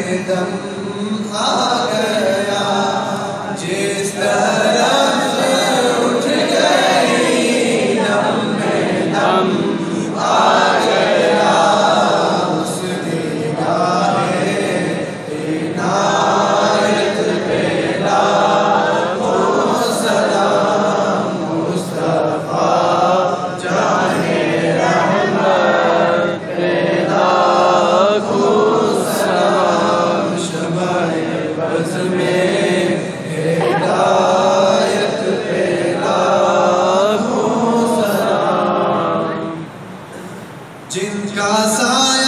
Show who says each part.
Speaker 1: में दम आ गया, जिस तरह से उठ गई दम में दम आ गया, उस निगाहे इनायत पे लाखों सलाम, मुस्तफा जाने रहमत पे लाखों सलाम, शमाए बज़ में हिदायत पे लाखों सलाम, जिनका साया